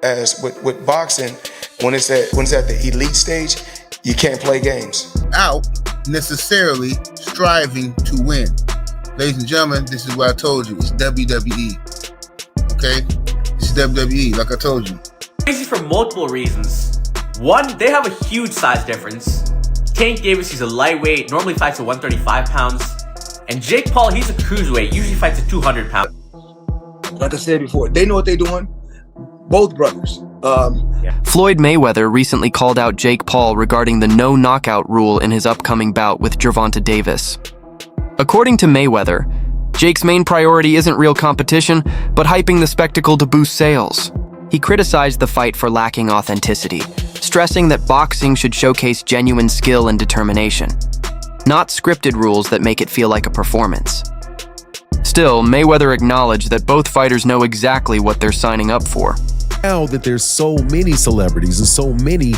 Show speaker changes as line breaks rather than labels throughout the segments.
As with boxing, when it's at the elite stage, you can't play games.
Out necessarily striving to win. Ladies and gentlemen, this is what I told you. It's WWE. Okay? It's WWE, like I told you.
Crazy for multiple reasons. One, they have a huge size difference. Tank Davis, he's a lightweight, normally fights at 135 pounds. And Jake Paul, he's a cruiserweight, usually fights at 200 pounds.
Like I said before, they know what they're doing. Both brothers.
Floyd Mayweather recently called out Jake Paul regarding the no knockout rule in his upcoming bout with Gervonta Davis. According to Mayweather, Jake's main priority isn't real competition, but hyping the spectacle to boost sales. He criticized the fight for lacking authenticity, stressing that boxing should showcase genuine skill and determination, not scripted rules that make it feel like a performance. Still, Mayweather acknowledged that both fighters know exactly what they're signing up for.
Now that there's so many celebrities and so many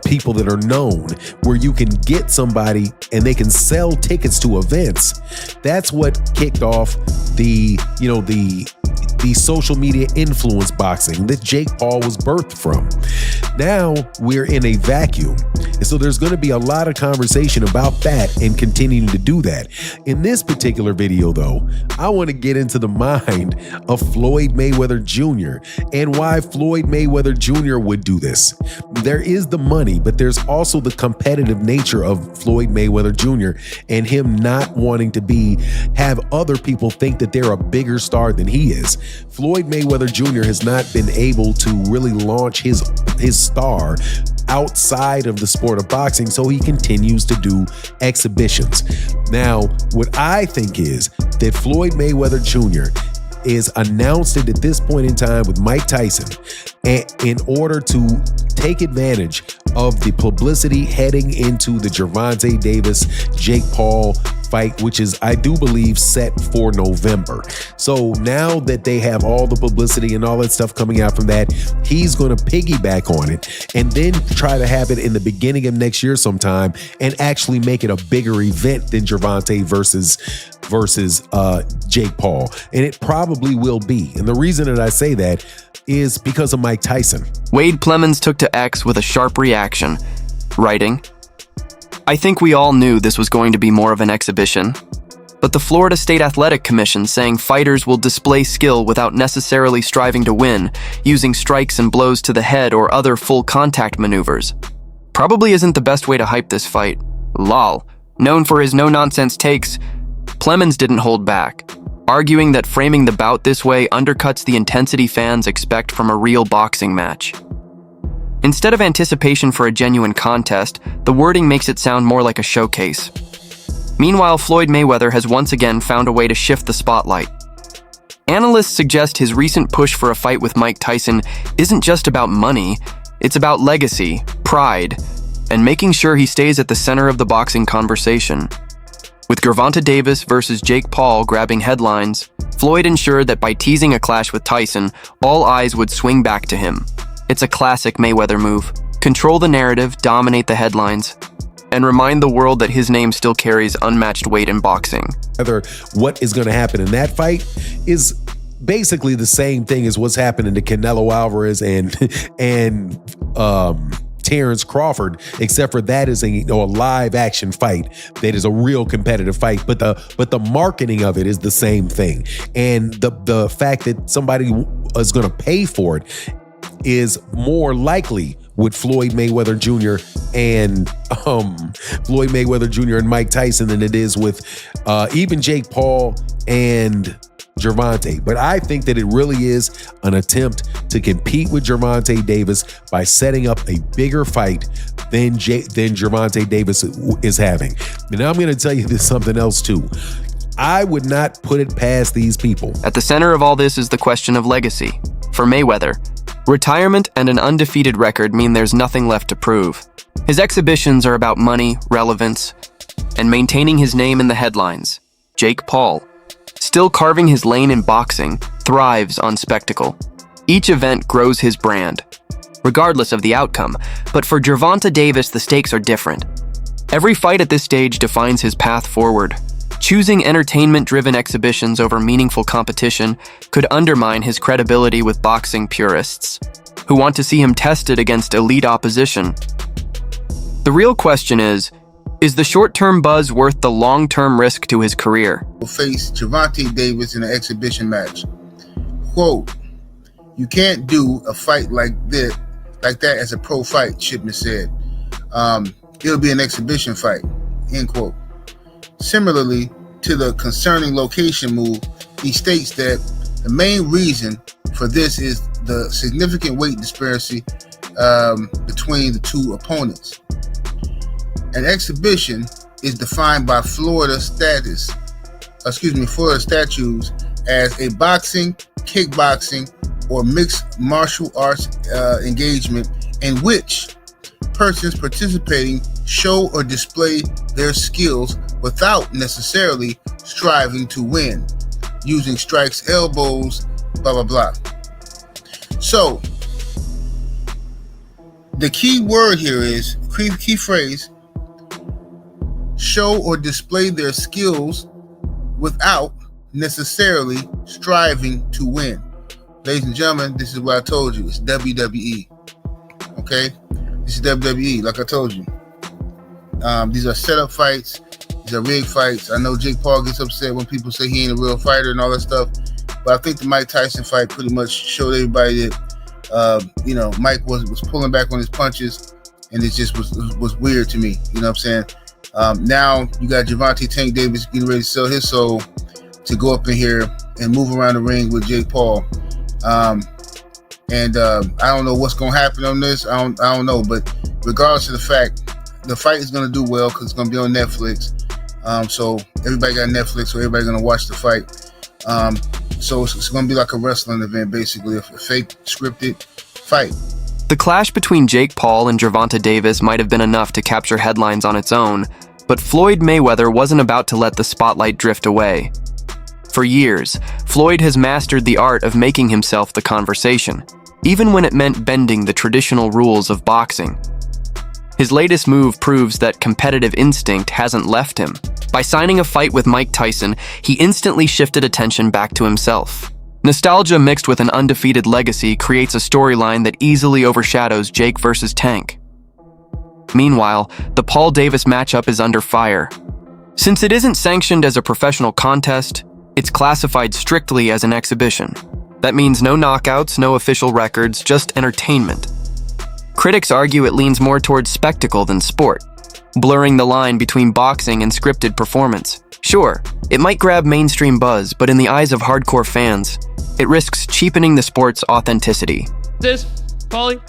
people that are known, where you can get somebody and they can sell tickets to events, that's what kicked off the social media influence boxing that Jake Paul was birthed from. Now we're in a vacuum. And so there's going to be a lot of conversation about that and continuing to do that. In this particular video, though, I want to get into the mind of Floyd Mayweather Jr. and why Floyd Mayweather Jr. would do this. There is the money, but there's also the competitive nature of Floyd Mayweather Jr. and him not wanting to have other people think that they're a bigger star than he is. Floyd Mayweather Jr. has not been able to really launch his star outside of the sport of boxing, so he continues to do exhibitions. Now, what I think is that Floyd Mayweather Jr. is announced it at this point in time with Mike Tyson in order to take advantage of the publicity heading into the Gervonta Davis-Jake Paul fight, which is, I do believe, set for November. So now that they have all the publicity and all that stuff coming out from that, he's going to piggyback on it and then try to have it in the beginning of next year sometime and actually make it a bigger event than Gervonta versus Jake Paul. And it probably will be. And the reason that I say that is because of Mike Tyson.
Wade Plemons took to X with a sharp reaction, writing, "I think we all knew this was going to be more of an exhibition, but the Florida State Athletic Commission saying fighters will display skill without necessarily striving to win, using strikes and blows to the head or other full contact maneuvers, probably isn't the best way to hype this fight. Lol." Known for his no-nonsense takes, Plemons didn't hold back, arguing that framing the bout this way undercuts the intensity fans expect from a real boxing match. Instead of anticipation for a genuine contest, the wording makes it sound more like a showcase. Meanwhile, Floyd Mayweather has once again found a way to shift the spotlight. Analysts suggest his recent push for a fight with Mike Tyson isn't just about money, it's about legacy, pride, and making sure he stays at the center of the boxing conversation. With Gervonta Davis versus Jake Paul grabbing headlines, Floyd ensured that by teasing a clash with Tyson, all eyes would swing back to him. It's a classic Mayweather move. Control the narrative, dominate the headlines, and remind the world that his name still carries unmatched weight in boxing.
What is going to happen in that fight is basically the same thing as what's happening to Canelo Alvarez and Terrence Crawford, except for that is a live action fight that is a real competitive fight, but the marketing of it is the same thing, and the fact that somebody is going to pay for it is more likely with Floyd Mayweather Jr. and Mike Tyson than it is with even Jake Paul and Gervonta. But I think that it really is an attempt to compete with Gervonta Davis by setting up a bigger fight than Gervonta Davis is having. And now I'm going to tell you something else too. I would not put it past these people.
At the center of all this is the question of legacy. For Mayweather, retirement and an undefeated record mean there's nothing left to prove. His exhibitions are about money, relevance, and maintaining his name in the headlines. Jake Paul, still carving his lane in boxing, thrives on spectacle. Each event grows his brand, regardless of the outcome. But for Gervonta Davis, the stakes are different. Every fight at this stage defines his path forward. Choosing entertainment-driven exhibitions over meaningful competition could undermine his credibility with boxing purists. who want to see him tested against elite opposition. The real question is the short-term buzz worth the long-term risk to his career?
Will face Gervonta Davis in an exhibition match. Quote, "You can't do a fight like that as a pro fight," Shipman said. "It'll be an exhibition fight," end quote. Similarly to the concerning location move, he states that the main reason for this is the significant weight disparity between the two opponents. An exhibition is defined by Florida statutes as a boxing, kickboxing, or mixed martial arts engagement in which persons participating show or display their skills without necessarily striving to win, using strikes, elbows, blah, blah, blah. So, the key word here is, key phrase, show or display their skills without necessarily striving to win. Ladies and gentlemen, this is what I told you. It's WWE. Okay? This is WWE, like I told you. These are setup fights. These are rigged fights. I know Jake Paul gets upset when people say he ain't a real fighter and all that stuff, but I think the Mike Tyson fight pretty much showed everybody that, Mike was pulling back on his punches, and it just was weird to me. You know what I'm saying? Now you got Gervonta Tank Davis getting ready to sell his soul to go up in here and move around the ring with Jake Paul. I don't know what's going to happen on this. I don't know, but regardless of the fact, the fight is going to do well because it's going to be on Netflix. So everybody got Netflix, so everybody's going to watch the fight. So it's going to be like a wrestling event, basically, a fake scripted fight.
The clash between Jake Paul and Gervonta Davis might have been enough to capture headlines on its own, but Floyd Mayweather wasn't about to let the spotlight drift away. For years, Floyd has mastered the art of making himself the conversation, even when it meant bending the traditional rules of boxing. His latest move proves that competitive instinct hasn't left him. By signing a fight with Mike Tyson, he instantly shifted attention back to himself. Nostalgia mixed with an undefeated legacy creates a storyline that easily overshadows Jake versus Tank. Meanwhile, the Paul Davis matchup is under fire. Since it isn't sanctioned as a professional contest, it's classified strictly as an exhibition. That means no knockouts, no official records, just entertainment. Critics argue it leans more towards spectacle than sport, blurring the line between boxing and scripted performance. Sure, it might grab mainstream buzz, but in the eyes of hardcore fans, it risks cheapening the sport's authenticity.
Paulie,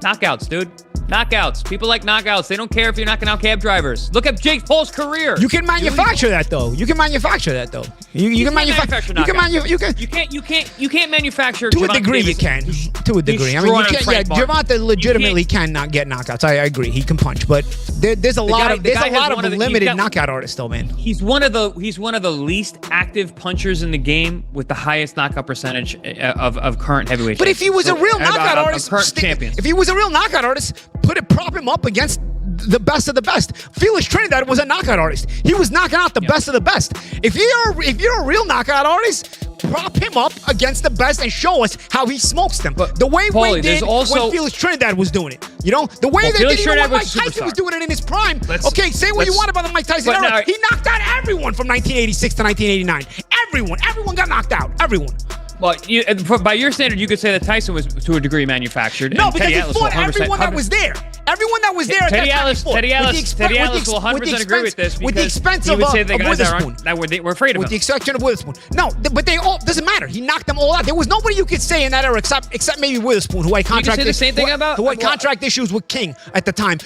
knockouts, dude. Knockouts. People like knockouts. They don't care if you're knocking out cab drivers. Look at Jake Paul's career.
You can manufacture that though. You can manufacture that though. You can manufacture knockouts.
You can't manufacture.
To a degree, you can. To a degree. I mean, you can't. Yeah, Gervonta legitimately cannot get knockouts. I agree. He can punch, but there's a lot of limited knockout artists though, man.
He's one of the least active punchers in the game with the highest knockout percentage of current heavyweight.
But if he was a real knockout artist,
current champions.
If he was a real knockout artist, prop him up against the best of the best. Felix Trinidad was a knockout artist. He was knocking out the best of the best. If you're a real knockout artist, prop him up against the best and show us how he smokes them. But the way we did when Felix Trinidad was doing it. You know? The way they did when Mike Tyson was doing it in his prime. Say what you want about the Mike Tyson era. He knocked out everyone from 1986 to 1989. Everyone got knocked out. Everyone.
Well, by your standard, you could say that Tyson was to a degree manufactured.
No, because he fought everyone that was there. Everyone that was there at that time fought.
Teddy Atlas will 100% agree with this.
With the expense of Witherspoon.
That we're afraid of him.
With the exception of Witherspoon. No, but they all, doesn't matter. He knocked them all out. There was nobody you could say in that era except maybe Witherspoon, who I contract issues with King at the time.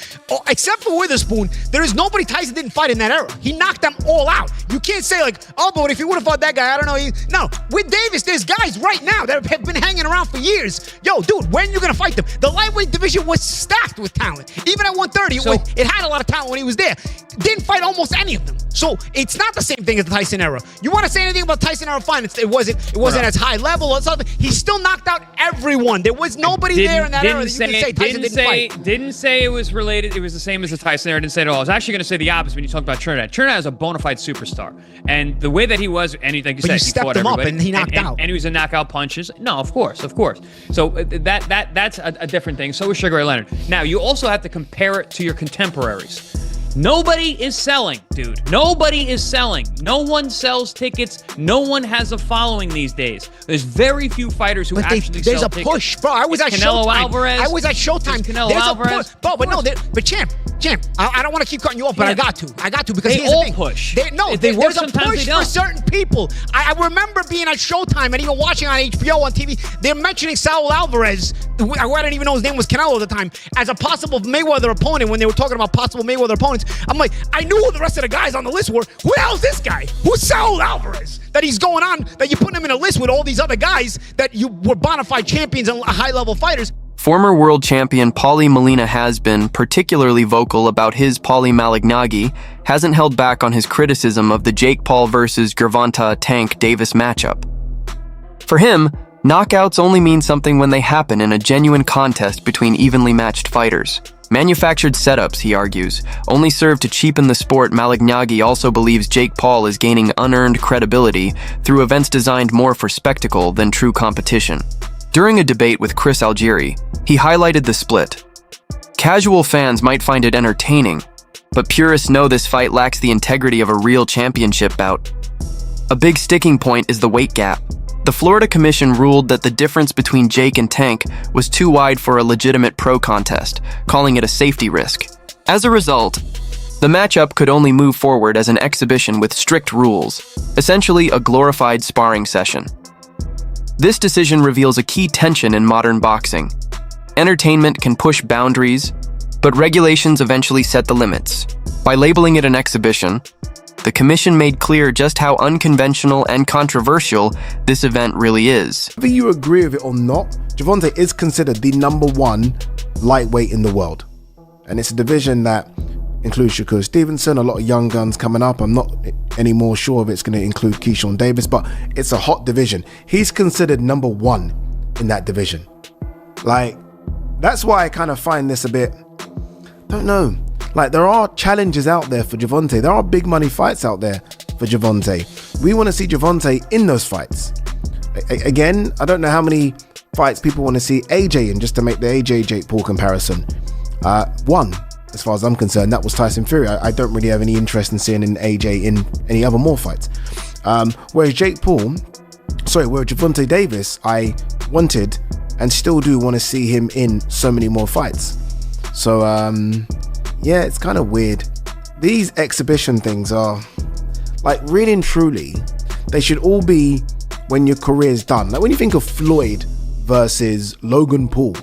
Except for Witherspoon, there is nobody Tyson didn't fight in that era. He knocked them all out. You can't say but if he would have fought that guy, I don't know. No, with Davis, there's guys right now that have been hanging around for years. Yo, dude, when are you going to fight them? The lightweight division was stacked with talent. talent. Even at 130, it had a lot of talent when he was there. Didn't fight almost any of them. So it's not the same thing as the Tyson era. You want to say anything about Tyson era? Fine. It wasn't as high level or something. He still knocked out everyone. There was nobody there in that era that you can say Tyson didn't fight.
Didn't say it was related. It was the same as the Tyson era. Didn't say it at all. I was actually going to say the opposite when you talk about Trinidad. Trinidad is a bona fide superstar, and the way that he was, and like you said, he fought
him
everybody,
up and he knocked out.
And he was a knockout punches. No, of course. So that's a different thing. So is Sugar Ray Leonard. Now you also have to compare it to your contemporaries. Nobody is selling, dude. Nobody is selling. No one sells tickets. No one has a following these days. There's very few fighters who actually sell tickets.
There's a push, bro. I was at Showtime.
Alvarez.
I was at Showtime.
Canelo
There's
Alvarez.
But champ. I don't want to keep cutting you off, but I got to because
they
here's the
all
thing.
Push.
There's a push for certain people. I remember being at Showtime and even watching on HBO on TV. They're mentioning Saul Alvarez, who I didn't even know his name was Canelo at the time, as a possible Mayweather opponent. When they were talking about possible Mayweather opponents, I'm like, I knew who the rest of the guys on the list were. Who the hell is this guy? Who's Saul Alvarez? That he's going on, that you're putting him in a list with all these other guys that you were bona fide champions and high-level fighters.
Former world champion Paulie Molina has been particularly vocal about his Paulie Malignaggi, hasn't held back on his criticism of the Jake Paul versus Gervonta Tank Davis matchup. For him, knockouts only mean something when they happen in a genuine contest between evenly matched fighters. Manufactured setups, he argues, only serve to cheapen the sport. Malignaggi also believes Jake Paul is gaining unearned credibility through events designed more for spectacle than true competition. During a debate with Chris Algieri, he highlighted the split. Casual fans might find it entertaining, but purists know this fight lacks the integrity of a real championship bout. A big sticking point is the weight gap. The Florida Commission ruled that the difference between Jake and Tank was too wide for a legitimate pro contest, calling it a safety risk. As a result, the matchup could only move forward as an exhibition with strict rules, essentially a glorified sparring session. This decision reveals a key tension in modern boxing. Entertainment can push boundaries, but regulations eventually set the limits. By labeling it an exhibition, the commission made clear just how unconventional and controversial this event really is.
Whether you agree with it or not, Gervonta is considered the #1 lightweight in the world. And it's a division that includes Shakur Stevenson, a lot of young guns coming up. I'm not any more sure if it's going to include Keyshawn Davis, but it's a hot division. He's considered #1 in that division. Like, that's why I kind of find this a bit, don't know. Like, there are challenges out there for Gervonta. There are big money fights out there for Gervonta. We want to see Gervonta in those fights. Again, I don't know how many fights people want to see AJ in, just to make the AJ Jake Paul comparison. One, as far as I'm concerned, that was Tyson Fury. I don't really have any interest in seeing an AJ in any other more fights. Whereas Gervonta Davis, I wanted and still do want to see him in so many more fights. So, yeah, it's kind of weird. These exhibition things are, like, really and truly, they should all be when your career's done. Like, when you think of Floyd versus Logan Paul,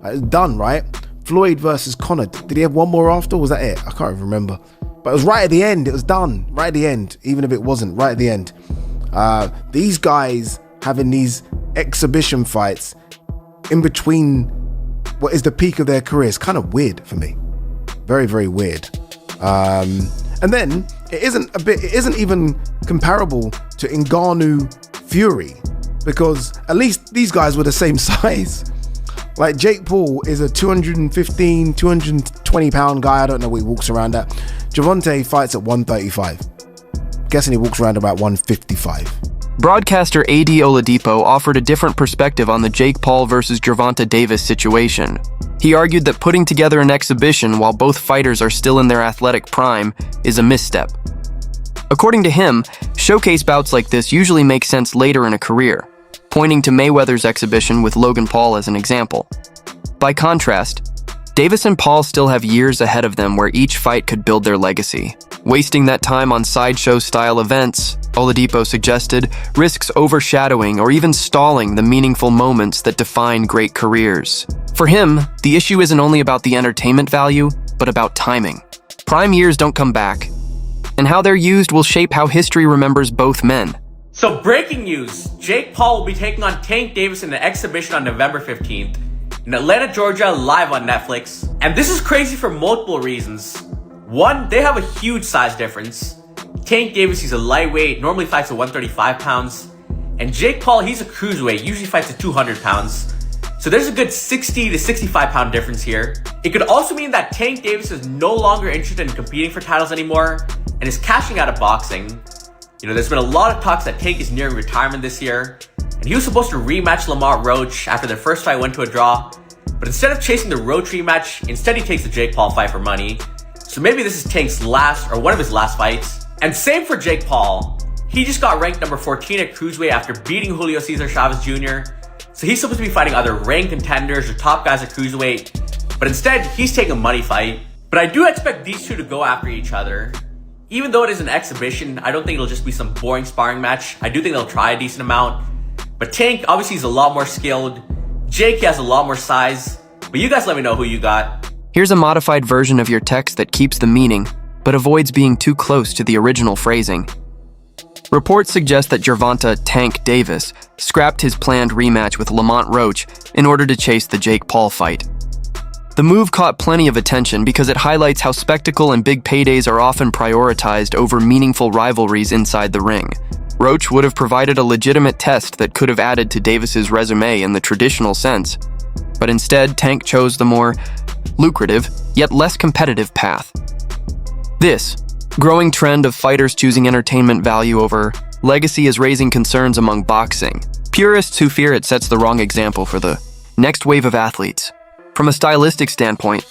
it's done, right? Floyd versus Conor, did he have one more after? Was that it? I can't even remember. But it was right at the end. It was done right at the end, even if it wasn't, right at the end. These guys having these exhibition fights in between what is the peak of their career is kind of weird for me. Very, very weird. And then it isn't even comparable to Ngannou Fury, because at least these guys were the same size. Like, Jake Paul is a 215, 220 pound guy. I don't know what he walks around at. Gervonta fights at 135. Guessing he walks around about 155.
Broadcaster A.D. Oladipo offered a different perspective on the Jake Paul versus Gervonta Davis situation. He argued that putting together an exhibition while both fighters are still in their athletic prime is a misstep. According to him, showcase bouts like this usually make sense later in a career, pointing to Mayweather's exhibition with Logan Paul as an example. By contrast, Davis and Paul still have years ahead of them where each fight could build their legacy. Wasting that time on sideshow-style events, Oladipo suggested, risks overshadowing or even stalling the meaningful moments that define great careers. For him, the issue isn't only about the entertainment value, but about timing. Prime years don't come back, and how they're used will shape how history remembers both men.
So breaking news, Jake Paul will be taking on Tank Davis in the exhibition on November 15th in Atlanta, Georgia, live on Netflix. And this is crazy for multiple reasons. One, they have a huge size difference. Tank Davis, he's a lightweight, normally fights at 135 pounds. And Jake Paul, he's a cruiserweight, usually fights at 200 pounds. So there's a good 60 to 65 pound difference here. It could also mean that Tank Davis is no longer interested in competing for titles anymore and is cashing out of boxing. You know, there's been a lot of talks that Tank is nearing retirement this year, and he was supposed to rematch Lamar Roach after their first fight went to a draw. But instead of chasing the Roach rematch, instead he takes the Jake Paul fight for money. So maybe this is Tank's last, or one of his last fights. And same for Jake Paul. He just got ranked number 14 at cruiserweight after beating Julio Cesar Chavez Jr. So he's supposed to be fighting other ranked contenders or top guys at cruiserweight. But instead, he's taking a money fight. But I do expect these two to go after each other. Even though it is an exhibition, I don't think it'll just be some boring sparring match. I do think they'll try a decent amount. But Tank, obviously, is a lot more skilled. Jake has a lot more size. But you guys let me know who you got.
Here's a modified version of your text that keeps the meaning, but avoids being too close to the original phrasing. Reports suggest that Gervonta "Tank" Davis scrapped his planned rematch with Lamont Roach in order to chase the Jake Paul fight. The move caught plenty of attention because it highlights how spectacle and big paydays are often prioritized over meaningful rivalries inside the ring. Roach would have provided a legitimate test that could have added to Davis's resume in the traditional sense, but instead Tank chose the more lucrative, yet less competitive path. This growing trend of fighters choosing entertainment value over legacy is raising concerns among boxing. Purists who fear it sets the wrong example for the next wave of athletes. From a stylistic standpoint,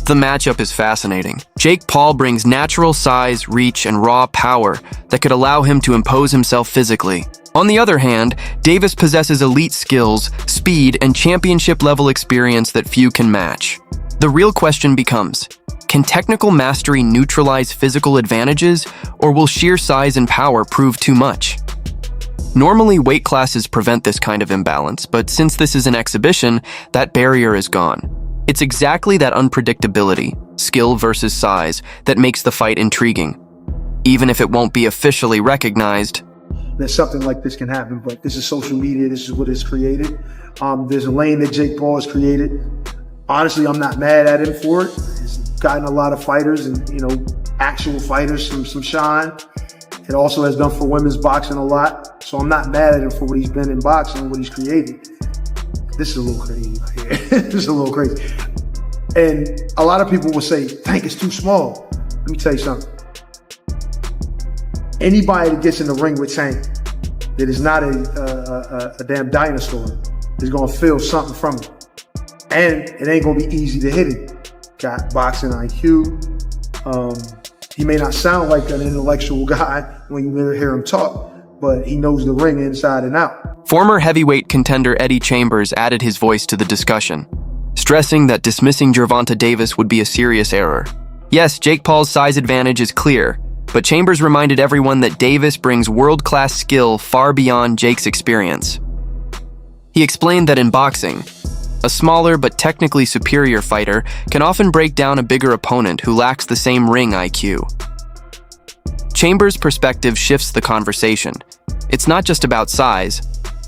the matchup is fascinating. Jake Paul brings natural size, reach, and raw power that could allow him to impose himself physically. On the other hand, Davis possesses elite skills, speed, and championship-level experience that few can match. The real question becomes, can technical mastery neutralize physical advantages, or will sheer size and power prove too much? Normally, weight classes prevent this kind of imbalance, but since this is an exhibition, that barrier is gone. It's exactly that unpredictability, skill versus size, that makes the fight intriguing. Even if it won't be officially recognized,
that something like this can happen, but this is social media, this is what is created. There's a lane that Jake Paul has created. Honestly, I'm not mad at him for it. He's gotten a lot of fighters and, actual fighters some shine. It also has done for women's boxing a lot. So I'm not mad at him for what he's been in boxing and what he's created. This is a little crazy right here. This is a little crazy. And a lot of people will say, Tank is too small. Let me tell you something. Anybody that gets in the ring with Tank that is not a damn dinosaur is gonna feel something from him. And it ain't gonna be easy to hit him. Got boxing IQ. He may not sound like an intellectual guy when you hear him talk, but he knows the ring inside and out.
Former heavyweight contender Eddie Chambers added his voice to the discussion, stressing that dismissing Gervonta Davis would be a serious error. Yes, Jake Paul's size advantage is clear, but Chambers reminded everyone that Davis brings world-class skill far beyond Jake's experience. He explained that in boxing, a smaller but technically superior fighter can often break down a bigger opponent who lacks the same ring IQ. Chambers' perspective shifts the conversation. It's not just about size,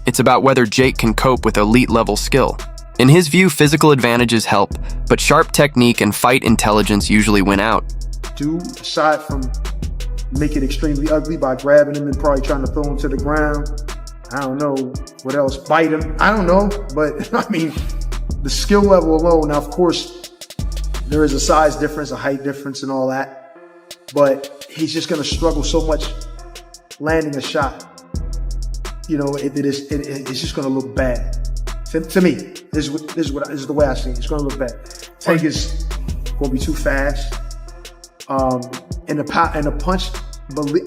it's about whether Jake can cope with elite-level skill. In his view, physical advantages help, but sharp technique and fight intelligence usually win out.
Dude, aside from make it extremely ugly by grabbing him and probably trying to throw him to the ground, I don't know what else, bite him, I don't know, but I mean, the skill level alone, now of course, there is a size difference, a height difference and all that, but he's just gonna struggle so much landing a shot. It's just gonna look bad. To me, this is the way I see it. It's gonna look bad. Tank is gonna be too fast. And the punch,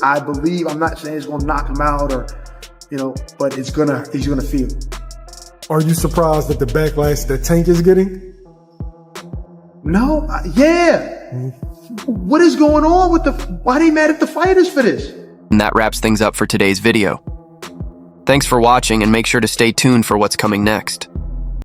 I believe, I'm not saying it's gonna knock him out or, but he's gonna feel it.
Are you surprised at the backlash that Tank is getting?
No, yeah. What is going on why are they mad at the fighters for this?
And that wraps things up for today's video. Thanks for watching and make sure to stay tuned for what's coming next.